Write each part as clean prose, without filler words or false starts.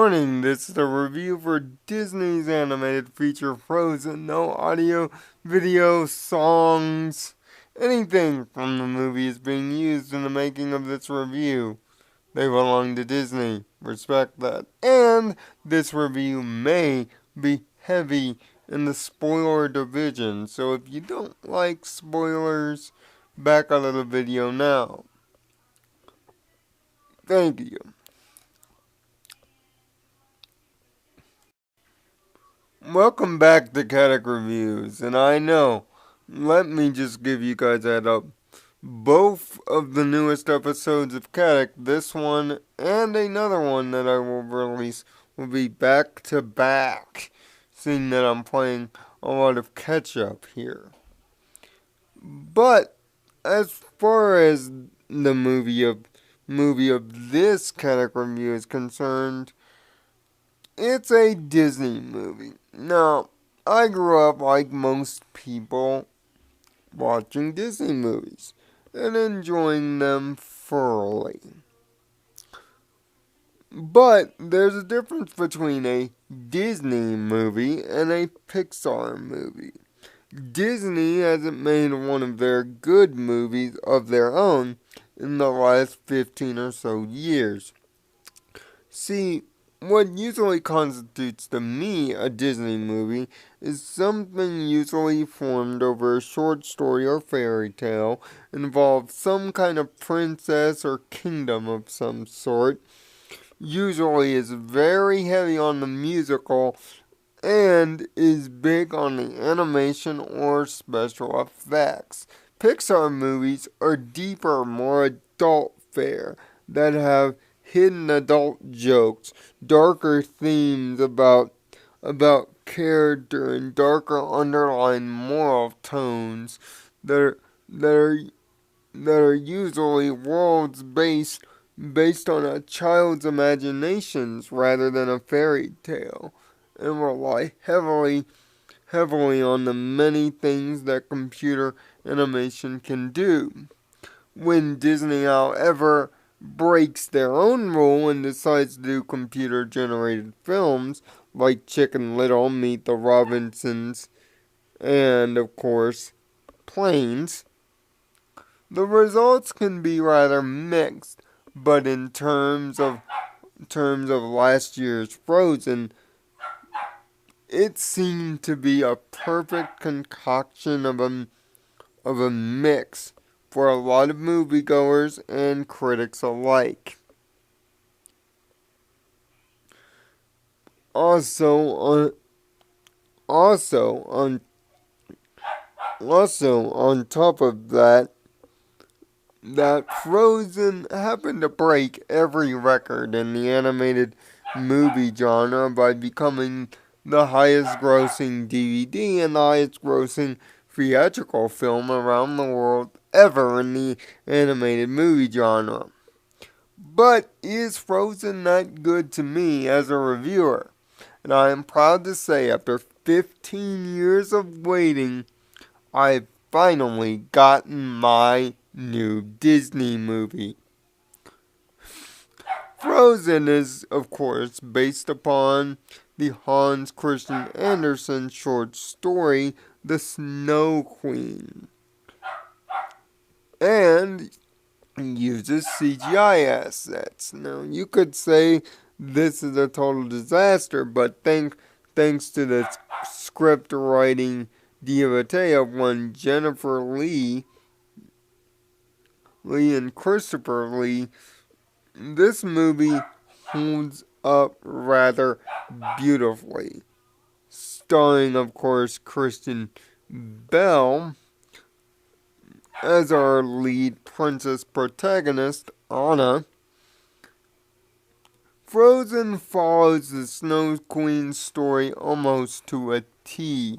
Warning, this is a review for Disney's animated feature Frozen. No audio, video, songs, anything from the movie is being used in the making of this review. They belong to Disney. Respect that. And this review may be heavy in the spoiler division, so if you don't like spoilers, back out of the video now. Thank you. Welcome back to Kadic Reviews, and I know, let me just give you guys a head up. Both of the newest episodes of Kadic, this one and another one that I will release, will be back to back, seeing that I'm playing a lot of catch up here. But as far as the movie of this Kadic review is concerned, it's a Disney movie. Now, I grew up like most people watching Disney movies and enjoying them thoroughly. But there's a difference between a Disney movie and a Pixar movie. Disney hasn't made one of their good movies of their own in the last 15 or so years. See, what usually constitutes to me a Disney movie is something usually formed over a short story or fairy tale, involves some kind of princess or kingdom of some sort, usually is very heavy on the musical, and is big on the animation or special effects. Pixar movies are deeper, more adult fare that have hidden adult jokes, darker themes about character, and darker underlying moral tones that are usually worlds based on a child's imaginations rather than a fairy tale, and rely heavily on the many things that computer animation can do. When Disney, however, breaks their own rule and decides to do computer-generated films like Chicken Little, Meet the Robinsons, and, of course, Planes, the results can be rather mixed. But in terms of last year's Frozen, it seemed to be a perfect concoction of a mix for a lot of moviegoers and critics alike. Also on top of that Frozen happened to break every record in the animated movie genre by becoming the highest grossing DVD and the highest grossing theatrical film around the world ever in the animated movie genre. But is Frozen that good to me as a reviewer? And I am proud to say, after 15 years of waiting, I've finally gotten my new Disney movie. Frozen is, of course, based upon the Hans Christian Andersen short story, The Snow Queen, and uses CGI assets. Now, you could say this is a total disaster, but thanks to the script writing devotee of one Jennifer Lee and Christopher Lee, this movie holds up rather beautifully. Starring, of course, Kristen Bell as our lead princess protagonist, Anna. Frozen follows the Snow Queen's story almost to a T.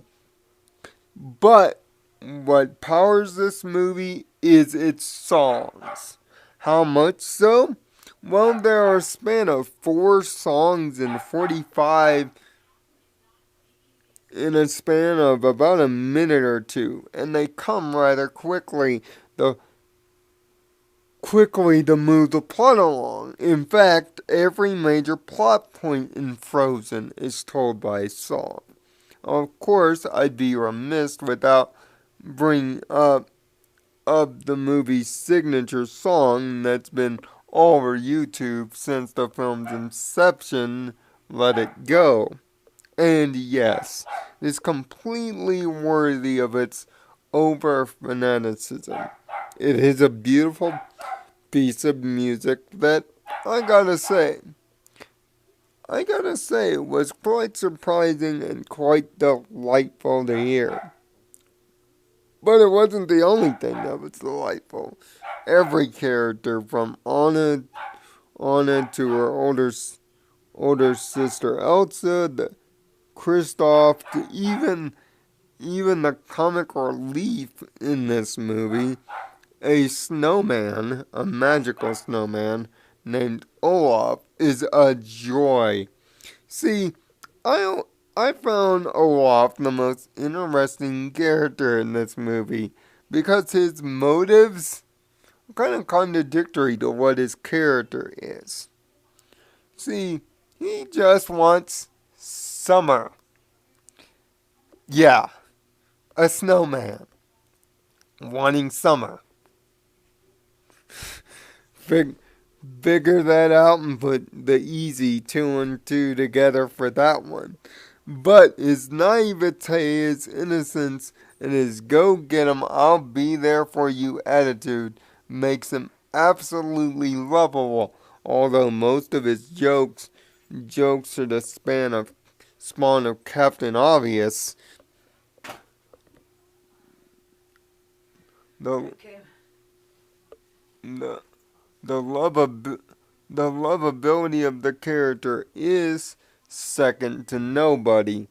But what powers this movie is its songs. How much so? Well, there are a span of 4 songs and 45 in a span of about a minute or two, and they come rather quickly. quickly to move the plot along. In fact, every major plot point in Frozen is told by a song. Of course, I'd be remiss without bringing up of the movie's signature song that's been all over YouTube since the film's inception, Let It Go. And yes, it's completely worthy of its over fanaticism. It is a beautiful piece of music that I gotta say, was quite surprising and quite delightful to hear. But it wasn't the only thing that was delightful. Every character, from Anna to her older sister Elsa, the Kristoff, to even the comic relief in this movie, a snowman, a magical snowman named Olaf, is a joy. See, I I found Olaf the most interesting character in this movie because his motives are kind of contradictory to what his character is. See, he just wants summer. Yeah, a snowman wanting summer. Fig- Figure that out and put the easy 2 and 2 together for that one. But his naivete, his innocence, and his go get 'em, I'll be there for you attitude makes him absolutely lovable. Although most of his jokes are the spawn of Captain Obvious. The the the the lovability of the character is second to nobody.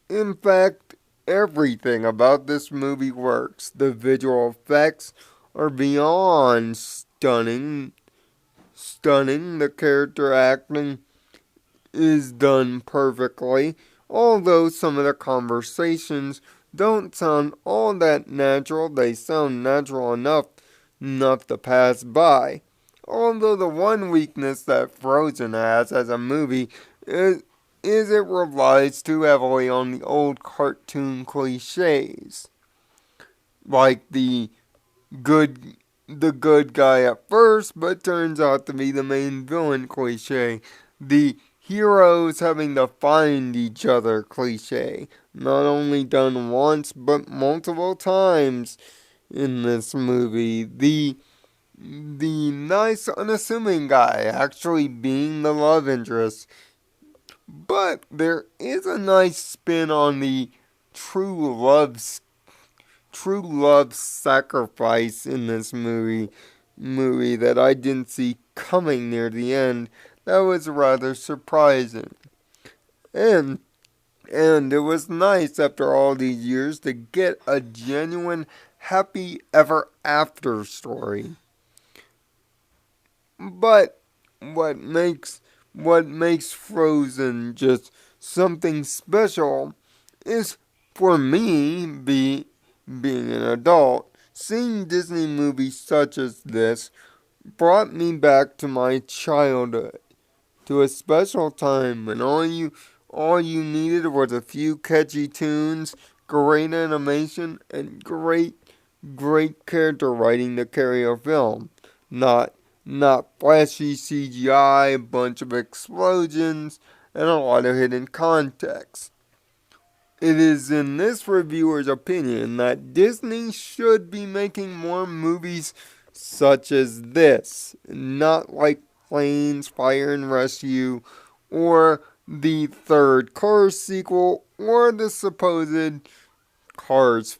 In fact, everything about this movie works. The visual effects are beyond stunning. The character acting is done perfectly, although some of the conversations don't sound all that natural. They sound natural enough to pass by. Although the one weakness that Frozen has as a movie is it relies too heavily on the old cartoon cliches, like good the good guy at first, but turns out to be the main villain cliche, the heroes having to find each other cliche, not only done once but multiple times in this movie. The nice, unassuming guy actually being the love interest. But there is a nice spin on the true love, true love sacrifice in this movie that I didn't see coming near the end. That was rather surprising. And and it was nice after all these years to get a genuine happy ever after story. But what makes what makes Frozen just something special is for me being an adult. Seeing Disney movies such as this brought me back to my childhood, to a special time when all you needed was a few catchy tunes, great animation, and great character writing to carry a film. Not not flashy CGI, a bunch of explosions, and a lot of hidden context. It is in this reviewer's opinion that Disney should be making more movies such as this, not like Planes, Fire and Rescue, or the third Cars sequel, or the Cars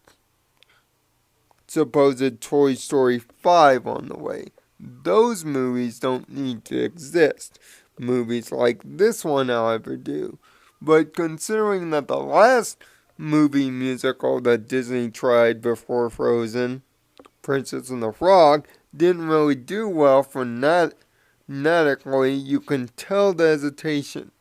supposed Toy Story 5 on the way. Those movies don't need to exist. Movies like this one, however, do. But considering that the last movie musical that Disney tried before Frozen, Princess and the Frog, didn't really do well phonetically, you can tell the hesitation.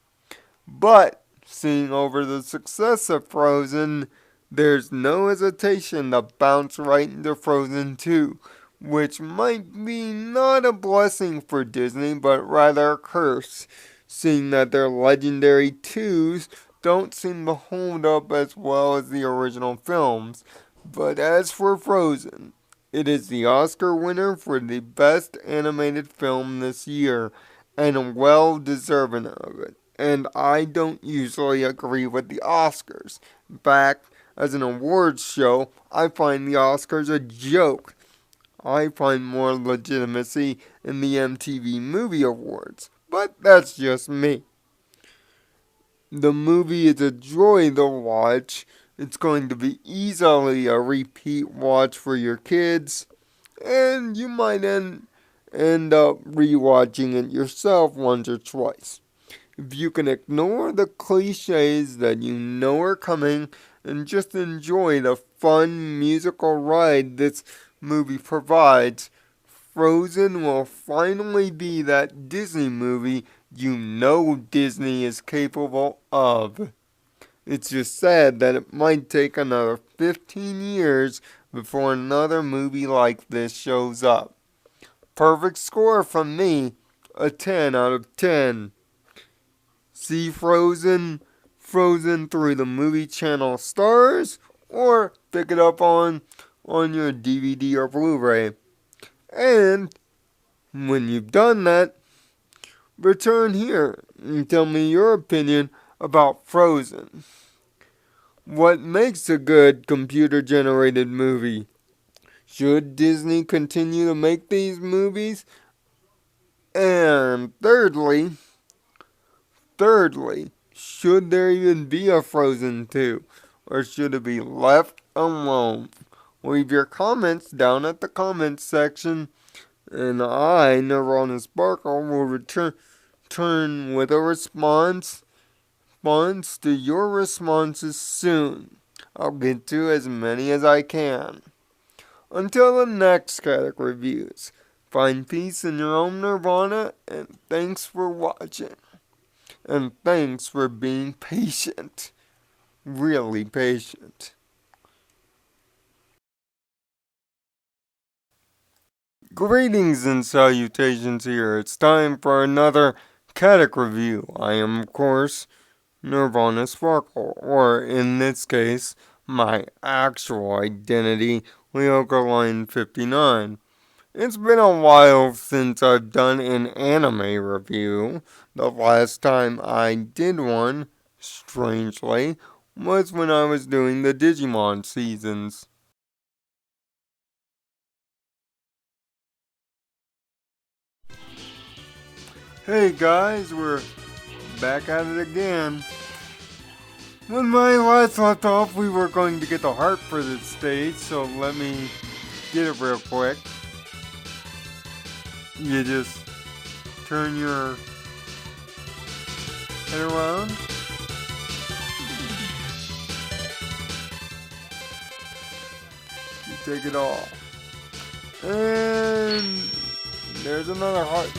But seeing over the success of Frozen, there's no hesitation to bounce right into Frozen 2, which might be not a blessing for Disney, but rather a curse, seeing that their legendary twos don't seem to hold up as well as the original films. But as for Frozen, it is the Oscar winner for the best animated film this year, and well deserving of it. And I don't usually agree with the Oscars. In fact, as an awards show, I find the Oscars a joke. I find more legitimacy in the MTV Movie Awards, but that's just me. The movie is a joy to watch. It's going to be easily a repeat watch for your kids, and you might end up rewatching it yourself once or twice. If you can ignore the cliches that you know are coming and just enjoy the fun musical ride this movie provides, Frozen will finally be that Disney movie you know Disney is capable of. It's just sad that it might take another 15 years before another movie like this shows up. Perfect score from me, a 10 out of 10. See Frozen through the movie channel Stars, or pick it up on your DVD or Blu-ray. And when you've done that, return here and tell me your opinion about Frozen. What makes a good computer-generated movie? Should Disney continue to make these movies? And thirdly, should there even be a Frozen 2? Or should it be left alone? Leave your comments down at the comments section, and I, Nirvana Sparkle, will return with a response to your responses soon. I'll get to as many as I can. Until the next Kadic Reviews, find peace in your own Nirvana, and thanks for watching. And thanks for being patient. Really patient. Greetings and salutations here. It's time for another Kadic Review. I am, of course, Nirvana Sparkle, or in this case, my actual identity, Leoka-Line59. It's been a while since I've done an anime review. The last time I did one, strangely, was when I was doing the Digimon seasons. Hey guys, we're back at it again. When my last left off, we were going to get the heart for this stage, so let me get it real quick. You just turn your head around. You take it off. And there's another heart.